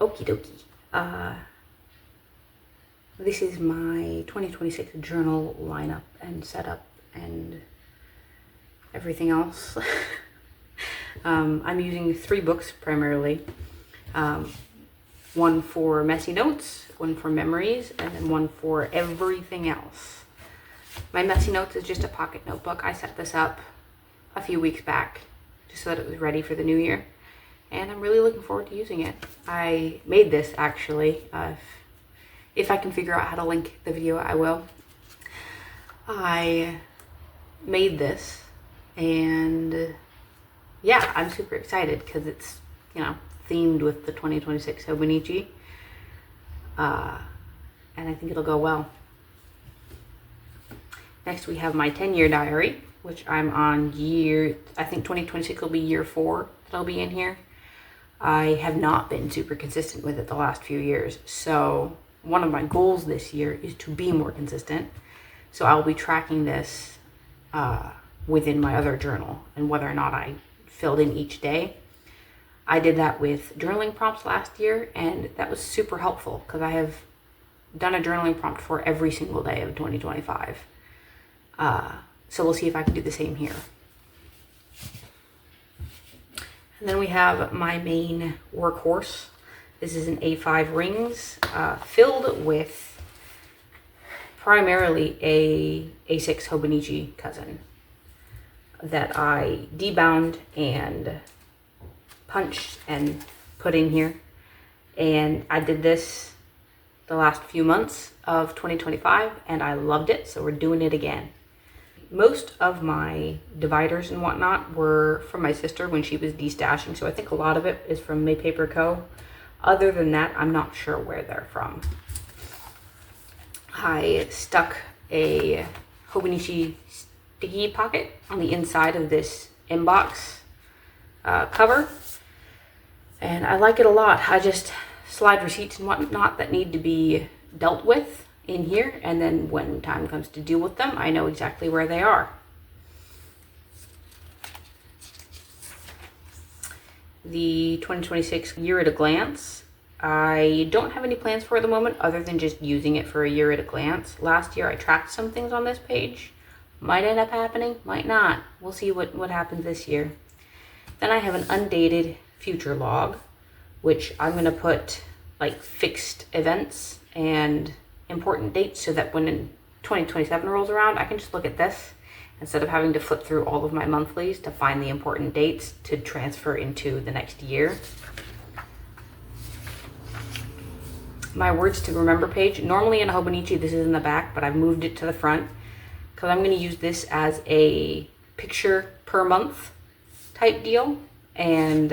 Okie dokie. This is my 2026 journal lineup and setup and everything else. I'm using 3 books primarily. One for messy notes, one for memories, and then one for everything else. My messy notes is just a pocket notebook. I set this up a few weeks back just so that it was ready for the new year. And I'm really looking forward to using it. I made this actually. If I can figure out how to link the video, I will. I made this and yeah, I'm super excited because it's, you know, themed with the 2026 Hobonichi. And I think it'll go well. Next we have my 10-year diary, which I'm on I think 2026 will be year 4 that I'll be in here. I have not been super consistent with it the last few years. So one of my goals this year is to be more consistent. So I'll be tracking this within my other journal and whether or not I filled in each day. I did that with journaling prompts last year and that was super helpful because I have done a journaling prompt for every single day of 2025. So we'll see if I can do the same here. And then we have my main workhorse. This is an A5 rings filled with primarily a A6 Hobonichi cousin that I debound and punched and put in here. And I did this the last few months of 2025 and I loved it, so we're doing it again. Most of my dividers and whatnot were from my sister when she was destashing, so I think a lot of it is from May Paper Co. Other than that, I'm not sure where they're from. I stuck a Hobonichi sticky pocket on the inside of this inbox cover, and I like it a lot. I just slide receipts and whatnot that need to be dealt with in here, and then when time comes to deal with them, I know exactly where they are. The 2026 year at a glance, I don't have any plans for at the moment other than just using it for a year at a glance. Last year I tracked some things on this page. Might end up happening, might not. We'll see what happens this year. Then I have an undated future log, which I'm going to put like fixed events and important dates so that when 2027 rolls around, I can just look at this instead of having to flip through all of my monthlies to find the important dates to transfer into the next year. My words to remember page, normally in Hobonichi this is in the back, but I've moved it to the front because I'm going to use this as a picture per month type deal and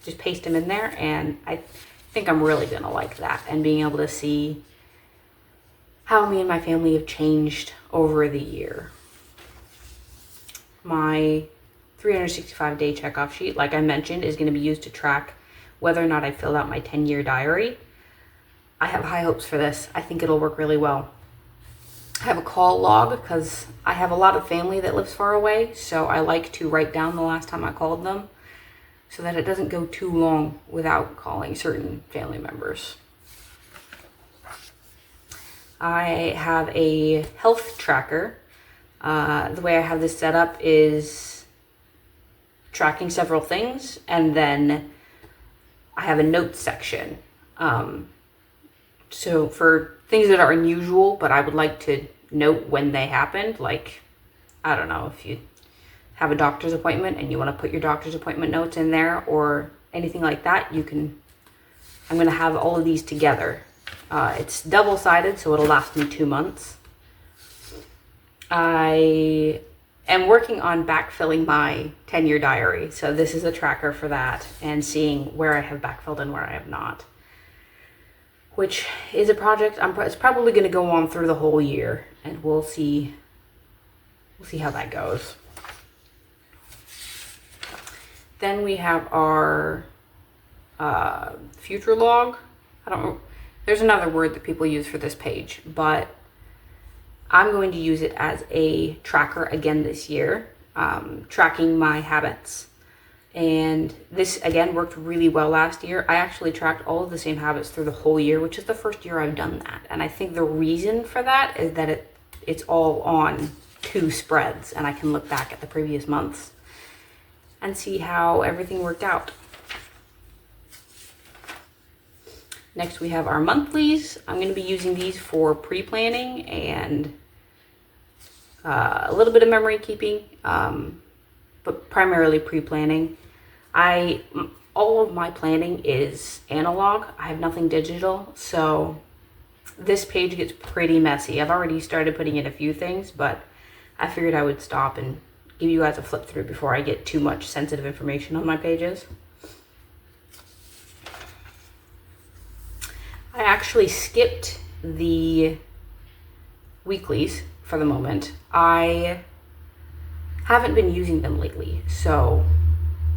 just paste them in there, and I think I'm really going to like that, and being able to see how me and my family have changed over the year. My 365-day checkoff sheet, like I mentioned, is going to be used to track whether or not I filled out my 10-year diary. I have high hopes for this. I think it'll work really well. I have a call log because I have a lot of family that lives far away, so I like to write down the last time I called them so that it doesn't go too long without calling certain family members. I have a health tracker. The way I have this set up is tracking several things, and then I have a notes section. So for things that are unusual, but I would like to note when they happened, like, I don't know, if you have a doctor's appointment and you want to put your doctor's appointment notes in there or anything like that, you can. I'm going to have all of these together. It's double-sided, so it'll last me 2 months. I am working on backfilling my 10-year diary, so this is a tracker for that and seeing where I have backfilled and where I have not, which is a project it's probably going to go on through the whole year, and we'll see how that goes. Then we have our future log. I don't know. There's another word that people use for this page, but I'm going to use it as a tracker again this year, tracking my habits. And this, again, worked really well last year. I actually tracked all of the same habits through the whole year, which is the first year I've done that. And I think the reason for that is that it's all on 2 spreads, and I can look back at the previous months and see how everything worked out. Next, we have our monthlies. I'm going to be using these for pre-planning and a little bit of memory keeping, but primarily pre-planning. All of my planning is analog. I have nothing digital, so this page gets pretty messy. I've already started putting in a few things, but I figured I would stop and give you guys a flip through before I get too much sensitive information on my pages. I actually skipped the weeklies for the moment. I haven't been using them lately, so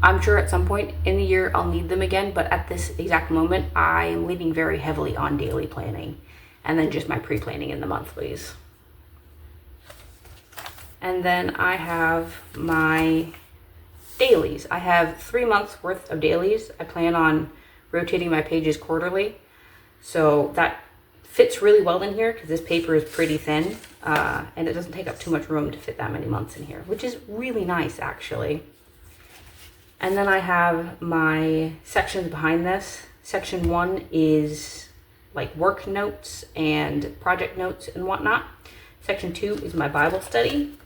I'm sure at some point in the year I'll need them again, but at this exact moment I am leaning very heavily on daily planning and then just my pre-planning in the monthlies. And then I have my dailies. I have 3 months worth of dailies. I plan on rotating my pages quarterly, so that fits really well in here because this paper is pretty thin, and it doesn't take up too much room to fit that many months in here, which is really nice actually. And then I have my sections behind this. Section 1 is like work notes and project notes and whatnot. Section 2 is my Bible study.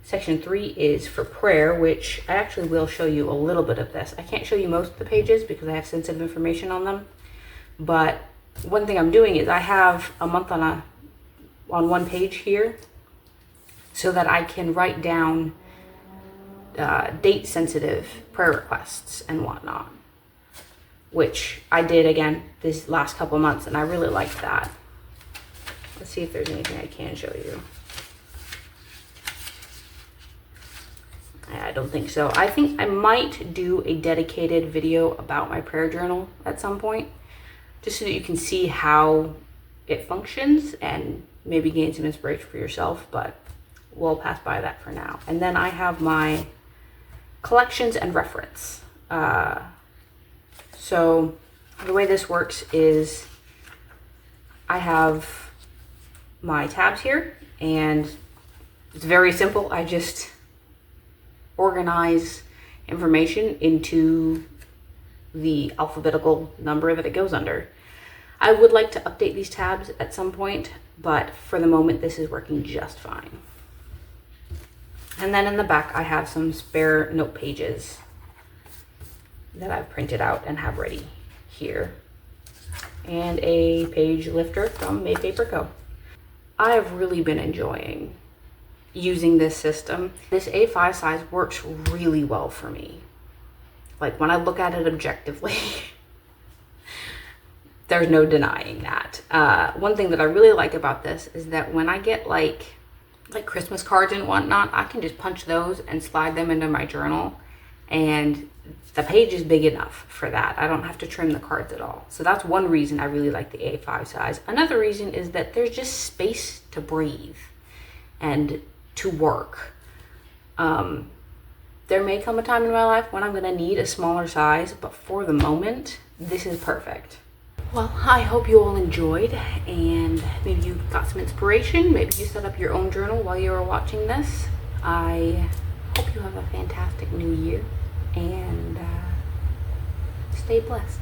Section 3 is for prayer, which I actually will show you a little bit of this. I can't show you most of the pages because I have sensitive information on them, but one thing I'm doing is I have a month on one page here so that I can write down date sensitive prayer requests and whatnot, which I did again this last couple months, and I really liked that. Let's see if there's anything I can show you. I don't think so. I think I might do a dedicated video about my prayer journal at some point, just so that you can see how it functions and maybe gain some inspiration for yourself, but we'll pass by that for now. And then I have my collections and reference. So the way this works is I have my tabs here, and it's very simple. I just organize information into the alphabetical number that it goes under. I would like to update these tabs at some point, but for the moment this is working just fine. And then in the back I have some spare note pages that I've printed out and have ready here, and a page lifter from Made Paper Co. I've really been enjoying using this system. This A5 size works really well for me. Like, when I look at it objectively, there's no denying that. One thing that I really like about this is that when I get like Christmas cards and whatnot, I can just punch those and slide them into my journal, and the page is big enough for that. I don't have to trim the cards at all. So that's one reason I really like the A5 size. Another reason is that there's just space to breathe and to work. There may come a time in my life when I'm gonna need a smaller size, but for the moment, this is perfect. Well, I hope you all enjoyed, and maybe you got some inspiration. Maybe you set up your own journal while you were watching this. I hope you have a fantastic new year, and stay blessed.